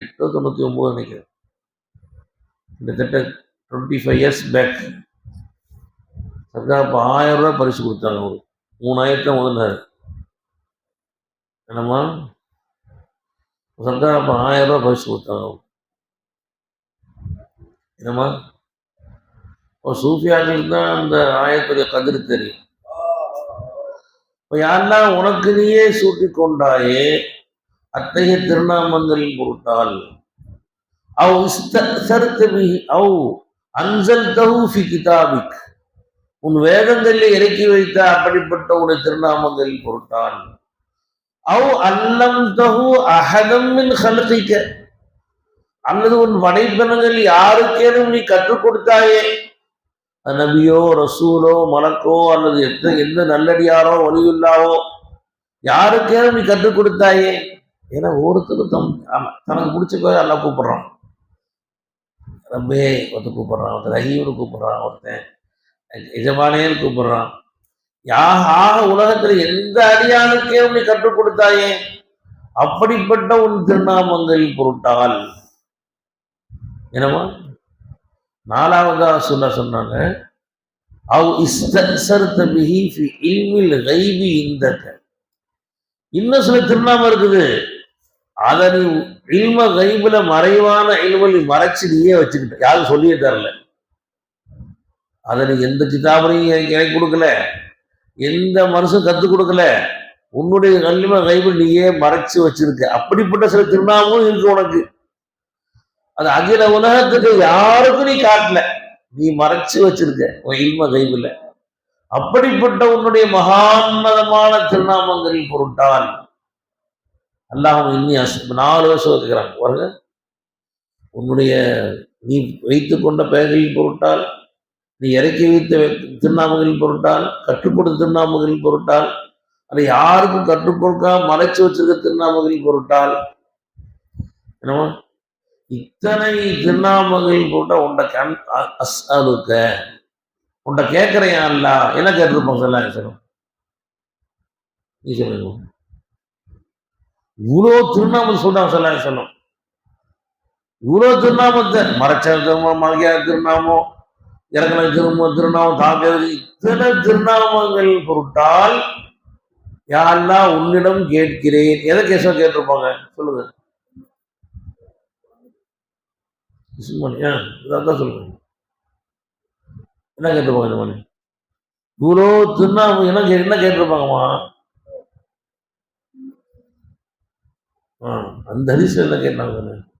99 நினைக்கிறேன். கிட்டத்தட்ட 25 years back. Sarkar அப்போ 1000 ரூபா பரிசு கொடுத்தாங்க. ஒரு 3000 முதல்ல என்னம்மா சர்க்கார் அப்போ 1000 ரூபா பரிசு கொடுத்தாங்க. என்னம்மா இப்போ சூஃபியாக்களுக்கு தான் அந்த ஆயத்துடைய கதிர் தெரியும். இப்போ யாரெல்லாம் உனக்கு நீயே சூட்டிக் கொண்டாயே அத்தகைய திருநாமங்களின் பொருட்டால் அவ் இஸ்தஅ்சர்த பிஹி அவ் அன்ஸல்தஹு ஃபி கிதாபிக், உன் வேதங்களில் இறக்கி வைத்த அப்படிப்பட்ட உன் திருநாமங்களின் பொருட்டால் அவ் அல்லம்தஹு அஹதம் மின் ஹல்கிக, அல்லது உன் படைப்பினங்கள் யாருக்கேனும் நீ கற்றுக் கொடுத்தாயே, நபியோ ரசூலோ மலக்கோ அல்லது எந்த நல்லடியாரோ வலியுல்லாவோ யாருக்கேனும் நீ கற்றுக் கொடுத்தாயே. ஏன்னா ஒருத்தரும் தனக்கு பிடிச்ச பேர் எல்லாம் கூப்பிடுறான். ரப்பே ஒருத்தர் கூப்பிடுறான், ஒருத்தர் ரஹீம்னு கூப்பிடுறான், ஒருத்தன் எஜமானேன்னு கூப்பிடுறான். ஆக உலகத்தில் எந்த அடியானுக்கேனும் நீ கற்றுக் கொடுத்தாயே அப்படிப்பட்ட உன் திருநாமங்கள் பொருட்டால். என்னமா 4வதா சொன்னாங்க அவ் இஸ்தஅ்சர்த பிஹி ஃபி இல்மில் கைபி இந்தக. இன்னும் சில திருநாமம் இருக்குது, அதை நீ இல்ம கைபில மறைவான இல்மலை மறைச்சு நீயே வச்சுக்கிட்ட, யாரும் சொல்லியே தரல. அதை நீ எந்த கிதாபையும் எனக்கு கொடுக்கல, எந்த மனுஷன் கற்றுக் கொடுக்கல, உன்னுடைய கல்லிம கைபில் நீயே மறைச்சு வச்சிருக்க. அப்படிப்பட்ட சில திருநாமமும் இருக்கு உனக்கு. அது அகில உலகத்துக்கு யாருக்கும் நீ காட்டல, நீ மறைச்சு வச்சிருக்க உன் இல்ம கைபில். அப்படிப்பட்ட உன்னுடைய மகான்னதமான திருநாமங்களின் பொருட்டால் அல்லாஹ் இன்னி 4 வருஷம் இருக்கிறாங்க பாருங்க. உன்னுடைய நீ வைத்துக் கொண்ட பெயர்களின் பொருட்டால், நீ இறக்கி வைத்த திருநாமங்களின் பொருட்டால், கற்றுக் கொடுத்த திருநாமங்களின் பொருட்டால், அதை யாருக்கும் கற்றுக் கொடுக்காம மறைச்சு வச்சிருக்க திருநாமங்களின் பொருட்டால். என்னமா இத்தனை திருநாமங்களின் பொருட்டால் உண்ட கண் அஸ்அலுக்க, உன்ட கேட்கிறேன் அல்லாஹ். என்ன கேட்டிருப்போம் சொல்லுங்க, நீ சொல்லுங்க. இவ்வளோ திருநாமம் சொல்றாங்க சொல்லும், இவ்வளோ திருநாமத்தை மறைச்ச திருநாமம், மகியா திருநாமம், இறங்கின திருநாமம், தாங்கிறது, இத்தனை திருநாமங்கள் பொருட்டால் யா அல்லாஹ் உன்னிடம் கேட்கிறேன். எதை கேட்டிருப்பாங்க சொல்லுங்க, இதான் சொல்லுங்க. என்ன கேட்டிருப்பாங்க இந்த மாதிரி இவ்வளோ திருநாமம் என்ன கேட்டிருப்பாங்கம்மா? அந்த ஹதீஸ்ல என்ன கேட்டாங்க?